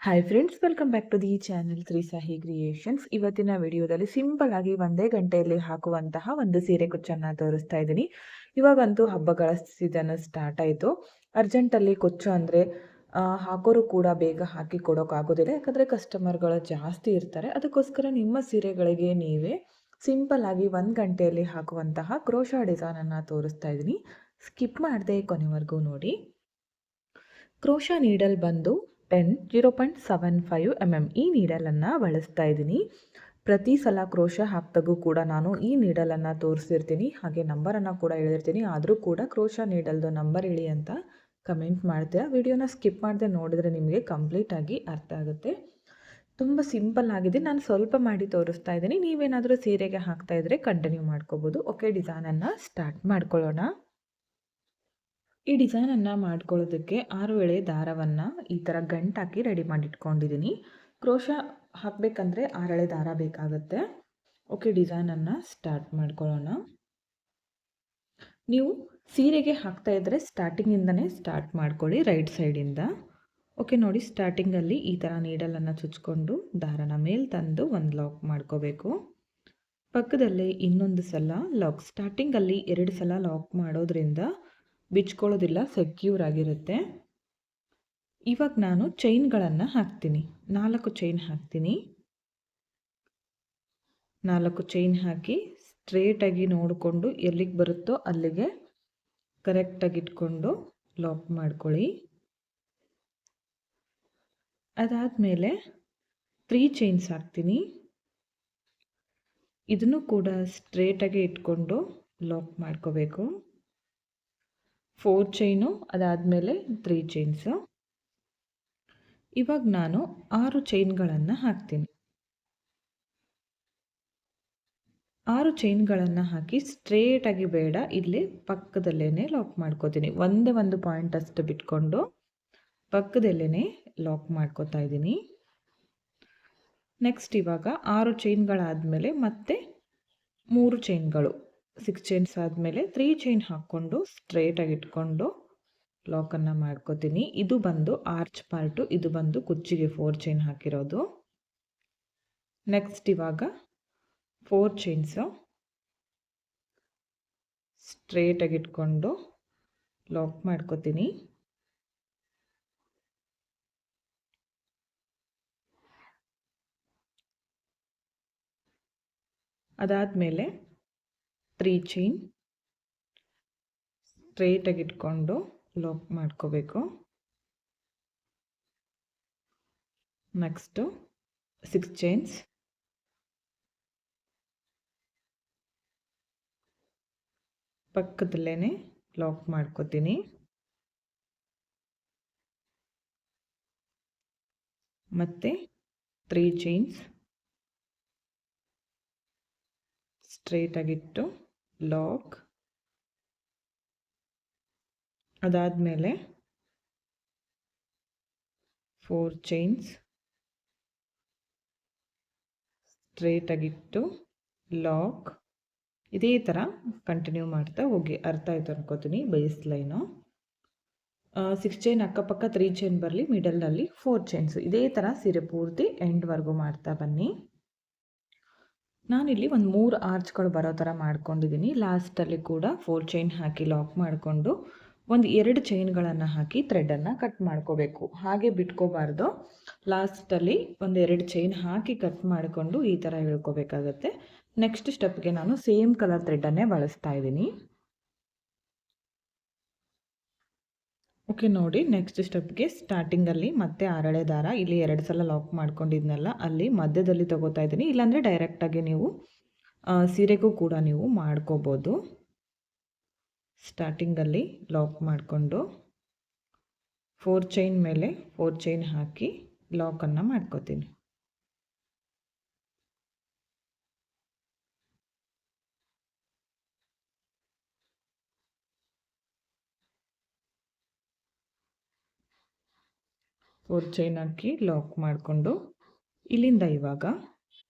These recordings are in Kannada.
Hi friends, welcome back to the channel Trisahi Creations. ಇವತ್ತಿನ ವಿಡಿಯೋದಲ್ಲಿ ಸಿಂಪಲ್ ಆಗಿ ಒಂದೇ ಗಂಟೆಯಲ್ಲಿ ಹಾಕುವಂತಹ ಒಂದು ಸೀರೆ ಕುಚ್ಚನ್ನು ತೋರಿಸ್ತಾ ಇದ್ದೀನಿ. ಇವಾಗಂತೂ ಹಬ್ಬಗಳ ಸೀಸನ್ ಸ್ಟಾರ್ಟ್ ಆಯಿತು. ಅರ್ಜೆಂಟಲ್ಲಿ ಕುಚ್ಚು ಅಂದರೆ ಹಾಕೋರು ಕೂಡ ಬೇಗ ಹಾಕಿ ಕೊಡೋಕ್ಕಾಗೋದಿಲ್ಲ, ಯಾಕಂದರೆ ಕಸ್ಟಮರ್ಗಳು ಜಾಸ್ತಿ ಇರ್ತಾರೆ. ಅದಕ್ಕೋಸ್ಕರ ನಿಮ್ಮ ಸೀರೆಗಳಿಗೆ ನೀವೇ ಸಿಂಪಲ್ ಆಗಿ 1 ಗಂಟೆಯಲ್ಲಿ ಹಾಕುವಂತಹ ಕ್ರೋಶಾ ಡಿಸೈನನ್ನು ತೋರಿಸ್ತಾ ಇದ್ದೀನಿ. ಸ್ಕಿಪ್ ಮಾಡದೆ ಕೊನೆವರೆಗೂ ನೋಡಿ. ಕ್ರೋಶಾ ನೀಡಲ್ ಬಂದು 0.75 mm ಈ ನೀಡಲನ್ನು ಬಳಸ್ತಾ ಇದ್ದೀನಿ. ಪ್ರತಿ ಸಲ ಕ್ರೋಶಾ ಹಾಕಿದಾಗೂ ಕೂಡ ನಾನು ಈ ನೀಡಲನ್ನು ತೋರಿಸಿರ್ತೀನಿ, ಹಾಗೆ ನಂಬರನ್ನು ಕೂಡ ಹೇಳಿರ್ತೀನಿ. ಆದರೂ ಕೂಡ ಕ್ರೋಶಾ ನೀಡಲ್ದು ನಂಬರ್ ಹೇಳಿ ಅಂತ ಕಮೆಂಟ್ ಮಾಡ್ತೀರಾ. ವಿಡಿಯೋನ ಸ್ಕಿಪ್ ಮಾಡದೆ ನೋಡಿದ್ರೆ ನಿಮಗೆ ಕಂಪ್ಲೀಟಾಗಿ ಅರ್ಥ ಆಗುತ್ತೆ. ತುಂಬ ಸಿಂಪಲ್ ಆಗಿದೆ. ನಾನು ಸ್ವಲ್ಪ ಮಾಡಿ ತೋರಿಸ್ತಾ ಇದ್ದೀನಿ. ನೀವೇನಾದರೂ ಸೀರೆಗೆ ಹಾಕ್ತಾ ಇದ್ದರೆ ಕಂಟಿನ್ಯೂ ಮಾಡ್ಕೋಬೋದು. ಓಕೆ, ಡಿಸೈನನ್ನು ಸ್ಟಾರ್ಟ್ ಮಾಡ್ಕೊಳ್ಳೋಣ. ಈ ಡಿಸೈನನ್ನು ಮಾಡ್ಕೊಳ್ಳೋದಕ್ಕೆ 6 ಎಳೆ ದಾರವನ್ನು ಈ ಥರ ಗಂಟಾಕಿ ರೆಡಿ ಮಾಡಿಟ್ಕೊಂಡಿದ್ದೀನಿ. ಕ್ರೋಶಾ ಹಾಕಬೇಕಂದ್ರೆ 6 ಎಳೆ ದಾರ ಬೇಕಾಗುತ್ತೆ. ಓಕೆ, ಡಿಸೈನನ್ನು ಸ್ಟಾರ್ಟ್ ಮಾಡ್ಕೊಳ್ಳೋಣ. ನೀವು ಸೀರೆಗೆ ಹಾಕ್ತಾ ಇದ್ದರೆ ಸ್ಟಾರ್ಟಿಂಗಿಂದನೇ ಸ್ಟಾರ್ಟ್ ಮಾಡ್ಕೊಳ್ಳಿ, ರೈಟ್ ಸೈಡಿಂದ. ಓಕೆ ನೋಡಿ, ಸ್ಟಾರ್ಟಿಂಗಲ್ಲಿ ಈ ಥರ ನೀಡಲನ್ನು ಚುಚ್ಕೊಂಡು ದಾರನ ಮೇಲೆ ತಂದು ಒಂದು ಲಾಕ್ ಮಾಡ್ಕೋಬೇಕು. ಪಕ್ಕದಲ್ಲೇ ಇನ್ನೊಂದು ಸಲ ಲಾಕ್. ಸ್ಟಾರ್ಟಿಂಗಲ್ಲಿ 2 ಸಲ ಲಾಕ್ ಮಾಡೋದ್ರಿಂದ ಬಿಚ್ಕೊಳ್ಳೋದಿಲ್ಲ, ಸೆಕ್ಯೂರ್ ಆಗಿರುತ್ತೆ. ಇವಾಗ ನಾನು ಚೈನ್ಗಳನ್ನು ಹಾಕ್ತೀನಿ. 4 ಚೈನ್ ಹಾಕ್ತೀನಿ. 4 ಚೈನ್ ಹಾಕಿ ಸ್ಟ್ರೇಟಾಗಿ ನೋಡಿಕೊಂಡು ಎಲ್ಲಿಗೆ ಬರುತ್ತೋ ಅಲ್ಲಿಗೆ ಕರೆಕ್ಟಾಗಿ ಇಟ್ಕೊಂಡು ಲಾಕ್ ಮಾಡ್ಕೊಳ್ಳಿ. ಅದಾದಮೇಲೆ 3 ಚೈನ್ಸ್ ಹಾಕ್ತೀನಿ. ಇದನ್ನು ಕೂಡ ಸ್ಟ್ರೇಟಾಗಿ ಇಟ್ಕೊಂಡು ಲಾಕ್ ಮಾಡ್ಕೋಬೇಕು. 4 ಚೈನು, ಅದಾದಮೇಲೆ 3 ಚೈನ್ಸು. ಇವಾಗ ನಾನು 6 ಚೈನ್ಗಳನ್ನು ಹಾಕ್ತೀನಿ. 6 ಚೈನ್ಗಳನ್ನು ಹಾಕಿ ಸ್ಟ್ರೇಟಾಗಿ ಬೇಡ, ಇಲ್ಲಿ ಪಕ್ಕದಲ್ಲೇ ಲಾಕ್ ಮಾಡ್ಕೋತೀನಿ. ಒಂದೇ ಒಂದು ಪಾಯಿಂಟ್ ಅಷ್ಟು ಬಿಟ್ಕೊಂಡು ಪಕ್ಕದಲ್ಲೇ ಲಾಕ್ ಮಾಡ್ಕೋತಾ ಇದ್ದೀನಿ. ನೆಕ್ಸ್ಟ್ ಇವಾಗ 6 ಚೈನ್ಗಳಾದಮೇಲೆ ಮತ್ತೆ 3 ಚೈನ್ಗಳು, 6 ಚೈನ್ಸ್ ಆದಮೇಲೆ 3 ಚೈನ್ ಹಾಕ್ಕೊಂಡು ಸ್ಟ್ರೇಟಾಗಿ ಇಟ್ಕೊಂಡು ಲಾಕನ್ನು ಮಾಡ್ಕೋತೀನಿ. ಇದು ಬಂದು ಆರ್ಚ್ ಪಾರ್ಟು, ಇದು ಬಂದು ಕುಚ್ಚಿಗೆ 4 ಚೈನ್ ಹಾಕಿರೋದು. ನೆಕ್ಸ್ಟ್ ಇವಾಗ 4 ಚೈನ್ಸು ಸ್ಟ್ರೇಟಾಗಿ ಇಟ್ಕೊಂಡು ಲಾಕ್ ಮಾಡ್ಕೋತೀನಿ. ಅದಾದಮೇಲೆ 3 ಚೈನ್ ಸ್ಟ್ರೇಟಾಗಿ ಇಟ್ಕೊಂಡು ಲಾಕ್ ಮಾಡ್ಕೋಬೇಕು. ನೆಕ್ಸ್ಟು 6 ಚೈನ್ಸ್ ಪಕ್ಕದಲ್ಲೇ ಲಾಕ್ ಮಾಡ್ಕೋತೀನಿ. ಮತ್ತು 3 ಚೈನ್ಸ್ ಸ್ಟ್ರೇಟಾಗಿಟ್ಟು ಲಾಕ್. ಅದಾದಮೇಲೆ 4 ಚೈನ್ಸ್ ಸ್ಟ್ರೇಟಾಗಿಟ್ಟು ಲಾಕ್. ಇದೇ ಥರ ಕಂಟಿನ್ಯೂ ಮಾಡ್ತಾ ಹೋಗಿ. ಅರ್ಥ ಆಯಿತು ಅನ್ಕೋತೀನಿ. ಬೇಸ್ ಲೈನು 6 ಚೈನ್ ಅಕ್ಕಪಕ್ಕ 3 ಚೈನ್ ಬರಲಿ, ಮಿಡಲ್ನಲ್ಲಿ 4 ಚೈನ್ಸು. ಇದೇ ಥರ ಸೀರೆ ಪೂರ್ತಿ ಎಂಡ್ವರೆಗೂ ಮಾಡ್ತಾ ಬನ್ನಿ. ನಾನಿಲ್ಲಿ ಒಂದು 3 ಆರ್ಚ್ಗಳು ಬರೋ ಥರ ಮಾಡ್ಕೊಂಡಿದ್ದೀನಿ. ಲಾಸ್ಟಲ್ಲಿ ಕೂಡ 4 ಚೈನ್ ಹಾಕಿ ಲಾಕ್ ಮಾಡಿಕೊಂಡು ಒಂದು 2 ಚೈನ್ಗಳನ್ನು ಹಾಕಿ ಥ್ರೆಡನ್ನು ಕಟ್ ಮಾಡ್ಕೋಬೇಕು. ಹಾಗೆ ಬಿಟ್ಕೋಬಾರ್ದು. ಲಾಸ್ಟಲ್ಲಿ ಒಂದು 2 ಚೈನ್ ಹಾಕಿ ಕಟ್ ಮಾಡಿಕೊಂಡು ಈ ಥರ ಹೇಳ್ಕೋಬೇಕಾಗತ್ತೆ. ನೆಕ್ಸ್ಟ್ ಸ್ಟೆಪ್ಗೆ ನಾನು ಸೇಮ್ ಕಲರ್ ಥ್ರೆಡನ್ನೇ ಬಳಸ್ತಾ ಇದ್ದೀನಿ. ಓಕೆ ನೋಡಿ, ನೆಕ್ಸ್ಟ್ ಸ್ಟೆಪ್ಗೆ ಸ್ಟಾರ್ಟಿಂಗಲ್ಲಿ ಮತ್ತೆ 6 ಎಳೆ ದಾರ, ಇಲ್ಲಿ 2 ಸಲ ಲಾಕ್ ಮಾಡ್ಕೊಂಡಿದ್ನಲ್ಲ ಅಲ್ಲಿ ಮಧ್ಯದಲ್ಲಿ ತಗೋತಾ ಇದ್ದೀನಿ. ಇಲ್ಲಾಂದರೆ ಡೈರೆಕ್ಟಾಗಿ ನೀವು ಸೀರೆಗೂ ಕೂಡ ನೀವು ಮಾಡ್ಕೋಬೋದು. ಸ್ಟಾರ್ಟಿಂಗಲ್ಲಿ ಲಾಕ್ ಮಾಡಿಕೊಂಡು 4 ಚೈನ್ ಮೇಲೆ 4 ಚೈನ್ ಹಾಕಿ ಲಾಕನ್ನು ಮಾಡ್ಕೋತೀನಿ. ಫೋರ್ ಚೈನ್ ಹಾಕಿ ಲಾಕ್ ಮಾಡಿಕೊಂಡು ಇಲ್ಲಿಂದ ಇವಾಗ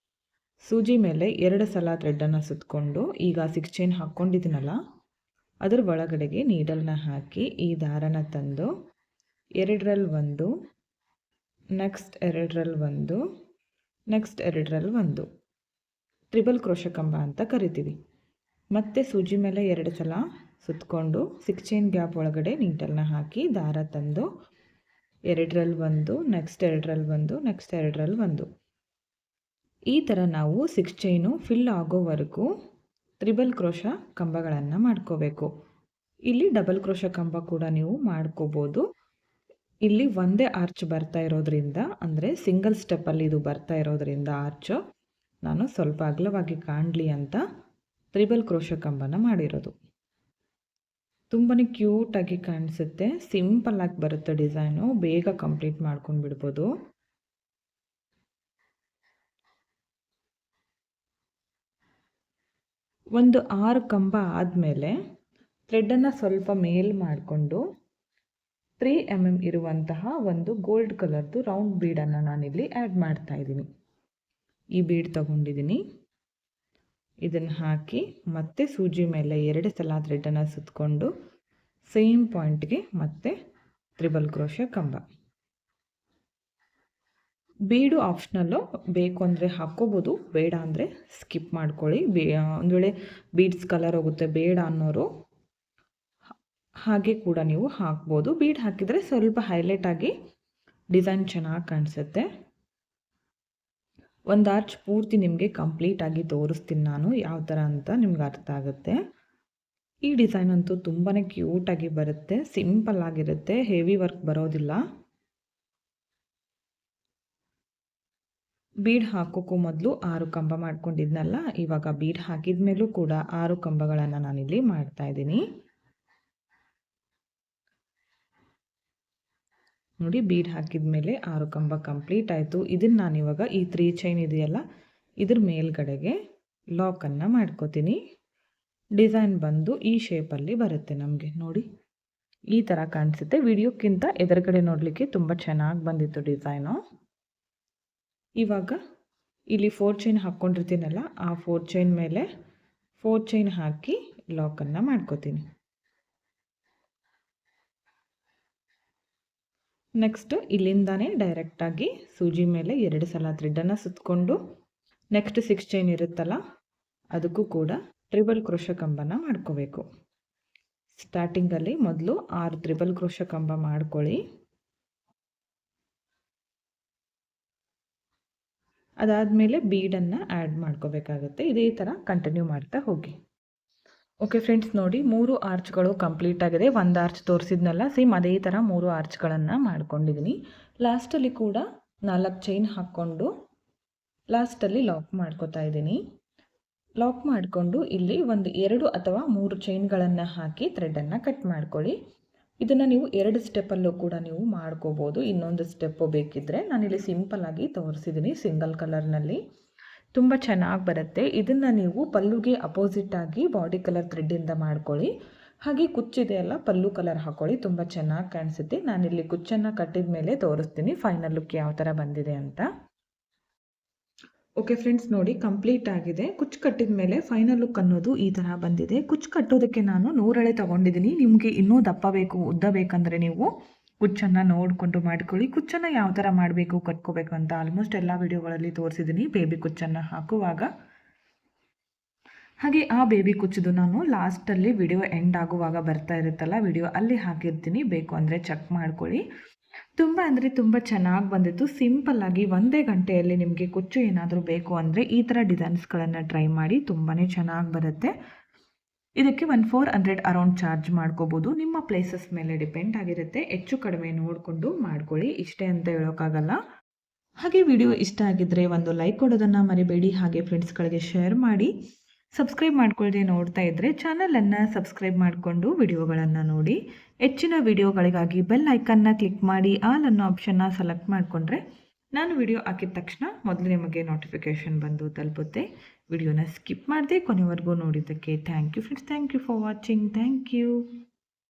ಸೂಜಿ ಮೇಲೆ 2 ಸಲ ಥ್ರೆಡನ್ನು ಸುತ್ತಕೊಂಡು ಈಗ 6 ಚೈನ್ ಹಾಕ್ಕೊಂಡಿದ್ದೀನಲ್ಲ ಅದರ ಒಳಗಡೆಗೆ ನೀಡಲ್ನ ಹಾಕಿ ಈ ದಾರನ ತಂದು 2ರಲ್ಲಿ 1, ನೆಕ್ಸ್ಟ್ 2ರಲ್ಲಿ ಒಂದು, ನೆಕ್ಸ್ಟ್ 2ರಲ್ಲಿ ಒಂದು ಟ್ರಿಬಲ್ ಕ್ರೋಶೆ ಕಂಬ ಅಂತ ಕರಿತೀವಿ. ಮತ್ತೆ ಸೂಜಿ ಮೇಲೆ 2 ಸಲ ಸುತ್ತಕೊಂಡು 6 ಚೈನ್ ಗ್ಯಾಪ್ ಒಳಗಡೆ ನೀಟಲ್ನ ಹಾಕಿ ದಾರ ತಂದು 2ರಲ್ಲಿ ಒಂದು, ನೆಕ್ಸ್ಟ್ 2ರಲ್ಲಿ ಒಂದು, ನೆಕ್ಸ್ಟ್ 2ರಲ್ಲಿ ಒಂದು, ಈ ಥರ ನಾವು 6 ಚೈನು ಫಿಲ್ ಆಗೋವರೆಗೂ ಟ್ರಿಬಲ್ ಕ್ರೋಶ ಕಂಬಗಳನ್ನು ಮಾಡ್ಕೋಬೇಕು. ಇಲ್ಲಿ ಡಬಲ್ ಕ್ರೋಶ ಕಂಬ ಕೂಡ ನೀವು ಮಾಡ್ಕೋಬೋದು. ಇಲ್ಲಿ ಒಂದೇ ಆರ್ಚ್ ಬರ್ತಾ ಇರೋದ್ರಿಂದ, ಅಂದರೆ ಸಿಂಗಲ್ ಸ್ಟೆಪ್ಪಲ್ಲಿ ಇದು ಬರ್ತಾ ಇರೋದ್ರಿಂದ ಆರ್ಚು, ನಾನು ಸ್ವಲ್ಪ ಅಗಲವಾಗಿ ಕಾಣಲಿ ಅಂತ ಟ್ರಿಬಲ್ ಕ್ರೋಶ ಕಂಬನ ಮಾಡಿರೋದು. ತುಂಬಾ ಕ್ಯೂಟಾಗಿ ಕಾಣಿಸುತ್ತೆ, ಸಿಂಪಲ್ಲಾಗಿ ಬರುತ್ತೆ ಡಿಸೈನು, ಬೇಗ ಕಂಪ್ಲೀಟ್ ಮಾಡ್ಕೊಂಡು ಬಿಡ್ಬೋದು. ಒಂದು 6 ಕಂಬ ಆದಮೇಲೆ ಥ್ರೆಡ್ಡನ್ನು ಸ್ವಲ್ಪ ಮೇಲ್ ಮಾಡಿಕೊಂಡು 3 mm ಇರುವಂತಹ ಒಂದು ಗೋಲ್ಡ್ ಕಲರ್ದು ರೌಂಡ್ ಬೀಡನ್ನು ನಾನಿಲ್ಲಿ ಆ್ಯಡ್ ಮಾಡ್ತಾ ಇದ್ದೀನಿ. ಈ ಬೀಡ್ ತಗೊಂಡಿದ್ದೀನಿ, ಇದನ್ನು ಹಾಕಿ ಮತ್ತೆ ಸೂಜಿ ಮೇಲೆ 2 ಸಲ ಥ್ರೆಡ್ಡನ್ನು ಸುತ್ತಕೊಂಡು ಸೇಮ್ ಪಾಯಿಂಟ್ಗೆ ಮತ್ತೆ ಟ್ರಿಬಲ್ ಕ್ರೋಶೆ ಕಂಬ. ಬೀಡು ಆಪ್ಷನಲ್ಲು, ಬೇಕು ಅಂದರೆ ಹಾಕ್ಕೋಬೋದು, ಬೇಡ ಅಂದರೆ ಸ್ಕಿಪ್ ಮಾಡ್ಕೊಳ್ಳಿ. ಒಂದು ವೇಳೆ ಬೀಡ್ಸ್ ಕಲರ್ ಹೋಗುತ್ತೆ ಬೇಡ ಅನ್ನೋರು ಹಾಗೆ ಕೂಡ ನೀವು ಹಾಕ್ಬೋದು. ಬೀಡ್ ಹಾಕಿದರೆ ಸ್ವಲ್ಪ ಹೈಲೈಟ್ ಆಗಿ ಡಿಸೈನ್ ಚೆನ್ನಾಗಿ ಕಾಣಿಸುತ್ತೆ. ಒಂದು ಆರ್ಚ್ ಪೂರ್ತಿ ನಿಮಗೆ ಕಂಪ್ಲೀಟಾಗಿ ತೋರಿಸ್ತೀನಿ ನಾನು ಯಾವ ಥರ ಅಂತ, ನಿಮ್ಗೆ ಅರ್ಥ ಆಗುತ್ತೆ. ಈ ಡಿಸೈನ್ ಅಂತೂ ತುಂಬಾ ಕ್ಯೂಟಾಗಿ ಬರುತ್ತೆ, ಸಿಂಪಲ್ ಆಗಿರುತ್ತೆ, ಹೆವಿ ವರ್ಕ್ ಬರೋದಿಲ್ಲ. ಬೀಡ್ ಹಾಕೋಕ್ಕೂ ಮೊದಲು 6 ಕಂಬ ಮಾಡ್ಕೊಂಡಿದ್ನಲ್ಲ, ಇವಾಗ ಬೀಡ್ ಹಾಕಿದ ಮೇಲೂ ಕೂಡ 6 ಕಂಬಗಳನ್ನು ನಾನಿಲ್ಲಿ ಮಾಡ್ತಾ ಇದ್ದೀನಿ. ನೋಡಿ, ಬೀಡ್ ಹಾಕಿದ ಮೇಲೆ 6 ಕಂಬ ಕಂಪ್ಲೀಟ್ ಆಯಿತು. ಇದನ್ನು ನಾನಿವಾಗ ಈ 3 ಚೈನ್ ಇದೆಯಲ್ಲ ಇದ್ರ ಮೇಲ್ಗಡೆಗೆ ಲಾಕನ್ನು ಮಾಡ್ಕೋತೀನಿ. ಡಿಸೈನ್ ಬಂದು ಈ ಶೇಪಲ್ಲಿ ಬರುತ್ತೆ ನಮಗೆ. ನೋಡಿ, ಈ ಥರ ಕಾಣಿಸುತ್ತೆ. ವಿಡಿಯೋಕ್ಕಿಂತ ಎದುರುಗಡೆ ನೋಡಲಿಕ್ಕೆ ತುಂಬ ಚೆನ್ನಾಗಿ ಬಂದಿತ್ತು ಡಿಸೈನು. ಇವಾಗ ಇಲ್ಲಿ 4 ಚೈನ್ ಹಾಕ್ಕೊಂಡಿರ್ತೀನಲ್ಲ, ಆ 4 ಚೈನ್ ಮೇಲೆ 4 ಚೈನ್ ಹಾಕಿ ಲಾಕನ್ನು ಮಾಡ್ಕೋತೀನಿ. ನೆಕ್ಸ್ಟ್ ಇಲ್ಲಿಂದಾನೇ ಡೈರೆಕ್ಟಾಗಿ ಸೂಜಿ ಮೇಲೆ 2 ಸಲ ಥ್ರೆಡ್ಡನ್ನು ಸುತ್ತಕೊಂಡು ನೆಕ್ಸ್ಟ್ 6 ಚೈನ್ ಇರುತ್ತಲ್ಲ ಅದಕ್ಕೂ ಕೂಡ ಟ್ರಿಬಲ್ ಕ್ರೋಶ ಕಂಬನ ಮಾಡ್ಕೋಬೇಕು. ಸ್ಟಾರ್ಟಿಂಗಲ್ಲಿ ಮೊದಲು 6 ಟ್ರಿಬಲ್ ಕ್ರೋಶ ಕಂಬ ಮಾಡ್ಕೊಳ್ಳಿ. ಅದಾದಮೇಲೆ ಬೀಡನ್ನು ಆ್ಯಡ್ ಮಾಡ್ಕೋಬೇಕಾಗುತ್ತೆ. ಇದೇ ಥರ ಕಂಟಿನ್ಯೂ ಮಾಡ್ತಾ ಹೋಗಿ. ಓಕೆ ಫ್ರೆಂಡ್ಸ್, ನೋಡಿ 3 ಆರ್ಚ್ಗಳು ಕಂಪ್ಲೀಟ್ ಆಗಿದೆ. ಒಂದು ಆರ್ಚ್ ತೋರಿಸಿದ್ನಲ್ಲ, ಸೇಮ್ ಅದೇ ಥರ 3 ಆರ್ಚ್ಗಳನ್ನು ಮಾಡ್ಕೊಂಡಿದ್ದೀನಿ. ಲಾಸ್ಟಲ್ಲಿ ಕೂಡ 4 ಚೈನ್ ಹಾಕ್ಕೊಂಡು ಲಾಸ್ಟಲ್ಲಿ ಲಾಕ್ ಮಾಡ್ಕೋತಾ ಇದ್ದೀನಿ. ಲಾಕ್ ಮಾಡಿಕೊಂಡು ಇಲ್ಲಿ ಒಂದು 2 ಅಥವಾ 3 ಚೈನ್ಗಳನ್ನು ಹಾಕಿ ಥ್ರೆಡ್ಡನ್ನು ಕಟ್ ಮಾಡ್ಕೊಳ್ಳಿ. ಇದನ್ನು ನೀವು 2 ಸ್ಟೆಪ್ಪಲ್ಲೂ ಕೂಡ ನೀವು ಮಾಡ್ಕೋಬೋದು. ಇನ್ನೊಂದು ಸ್ಟೆಪ್ಪು ಬೇಕಿದ್ದರೆ ನಾನಿಲ್ಲಿ ಸಿಂಪಲ್ಲಾಗಿ ತೋರಿಸಿದ್ದೀನಿ ಸಿಂಗಲ್ ಕಲರ್ನಲ್ಲಿ, ತುಂಬ ಚೆನ್ನಾಗಿ ಬರುತ್ತೆ. ಇದನ್ನು ನೀವು ಪಲ್ಲುಗೆ ಅಪೋಸಿಟಾಗಿ ಬಾಡಿ ಕಲರ್ ಥ್ರೆಡ್ಡಿಂದ ಮಾಡ್ಕೊಳ್ಳಿ. ಹಾಗೆ ಕುಚ್ಚಿದೆಯಲ್ಲ, ಪಲ್ಲು ಕಲರ್ ಹಾಕ್ಕೊಳ್ಳಿ, ತುಂಬ ಚೆನ್ನಾಗಿ ಕಾಣಿಸುತ್ತೆ. ನಾನಿಲ್ಲಿ ಕುಚ್ಚನ್ನು ಕಟ್ಟಿದ ಮೇಲೆ ತೋರಿಸ್ತೀನಿ ಫೈನಲ್ ಲುಕ್ ಯಾವ ಥರ ಬಂದಿದೆ ಅಂತ. ಓಕೆ ಫ್ರೆಂಡ್ಸ್, ನೋಡಿ ಕಂಪ್ಲೀಟ್ ಆಗಿದೆ. ಕುಚ್ಚು ಕಟ್ಟಿದ ಮೇಲೆ ಫೈನಲ್ ಲುಕ್ ಅನ್ನೋದು ಈ ಥರ ಬಂದಿದೆ. ಕುಚ್ಚು ಕಟ್ಟೋದಕ್ಕೆ ನಾನು 100 ಎಳೆ ತೊಗೊಂಡಿದ್ದೀನಿ. ನಿಮಗೆ ಇನ್ನೂ ದಪ್ಪ ಬೇಕು, ಉದ್ದ ಬೇಕಂದರೆ ನೀವು ಕುಚ್ಚನ್ನು ನೋಡಿಕೊಂಡು ಮಾಡ್ಕೊಳ್ಳಿ. ಕುಚ್ಚನ್ನು ಯಾವ ಥರ ಮಾಡಬೇಕು, ಕಟ್ಕೋಬೇಕು ಅಂತ ಆಲ್ಮೋಸ್ಟ್ ಎಲ್ಲ ವಿಡಿಯೋಗಳಲ್ಲಿ ತೋರಿಸಿದ್ದೀನಿ ಬೇಬಿ ಕುಚ್ಚನ್ನು ಹಾಕುವಾಗ. ಹಾಗೆ ಆ ಬೇಬಿ ಕುಚ್ಚದು ನಾನು ಲಾಸ್ಟಲ್ಲಿ ವಿಡಿಯೋ ಎಂಡ್ ಆಗುವಾಗ ಬರ್ತಾ ಇರುತ್ತಲ್ಲ ವಿಡಿಯೋ, ಅಲ್ಲಿ ಹಾಕಿರ್ತೀನಿ, ಬೇಕು ಅಂದರೆ ಚೆಕ್ ಮಾಡ್ಕೊಳ್ಳಿ. ತುಂಬ ಅಂದರೆ ತುಂಬ ಚೆನ್ನಾಗಿ ಬಂದಿತ್ತು. ಸಿಂಪಲ್ಲಾಗಿ 1 ಗಂಟೆಯಲ್ಲಿ ನಿಮಗೆ ಕುಚ್ಚು ಏನಾದರೂ ಬೇಕು ಅಂದರೆ ಈ ಥರ ಡಿಸೈನ್ಸ್ಗಳನ್ನು ಟ್ರೈ ಮಾಡಿ, ತುಂಬಾ ಚೆನ್ನಾಗಿ ಬರುತ್ತೆ. ಇದಕ್ಕೆ 1400 ಅರೌಂಡ್ ಚಾರ್ಜ್ ಮಾಡ್ಕೋಬೋದು. ನಿಮ್ಮ ಪ್ಲೇಸಸ್ ಮೇಲೆ ಡಿಪೆಂಡ್ ಆಗಿರುತ್ತೆ, ಹೆಚ್ಚು ಕಡಿಮೆ ನೋಡಿಕೊಂಡು ಮಾಡ್ಕೊಳ್ಳಿ, ಇಷ್ಟೇ ಅಂತ ಹೇಳೋಕ್ಕಾಗಲ್ಲ. ಹಾಗೆ ವಿಡಿಯೋ ಇಷ್ಟ ಆಗಿದ್ದರೆ ಒಂದು ಲೈಕ್ ಕೊಡೋದನ್ನು ಮರಿಬೇಡಿ. ಹಾಗೆ ಫ್ರೆಂಡ್ಸ್ಗಳಿಗೆ ಶೇರ್ ಮಾಡಿ. ಸಬ್ಸ್ಕ್ರೈಬ್ ಮಾಡ್ಕೊಳ್ಳದೆ ನೋಡ್ತಾ ಇದ್ದರೆ ಚಾನಲನ್ನು ಸಬ್ಸ್ಕ್ರೈಬ್ ಮಾಡಿಕೊಂಡು ವಿಡಿಯೋಗಳನ್ನು ನೋಡಿ. ಹೆಚ್ಚಿನ ವಿಡಿಯೋಗಳಿಗಾಗಿ ಬೆಲ್ ಐಕನ್ನ ಕ್ಲಿಕ್ ಮಾಡಿ ಆಲ್ ಅನ್ನೋ ಆಪ್ಷನ್ನ ಸೆಲೆಕ್ಟ್ ಮಾಡಿಕೊಂಡ್ರೆ ನಾನು ವಿಡಿಯೋ ಹಾಕಿದ ತಕ್ಷಣ ಮೊದಲು ನಿಮಗೆ ನೋಟಿಫಿಕೇಷನ್ ಬಂದು ತಲುಪುತ್ತೆ. ವಿಡಿಯೋನ ಸ್ಕಿಪ್ ಮಾಡದೆ ಕೊನೆವರೆಗೂ ನೋಡಿದ್ದಕ್ಕೆ thank you friends. Thank you for watching. Thank you.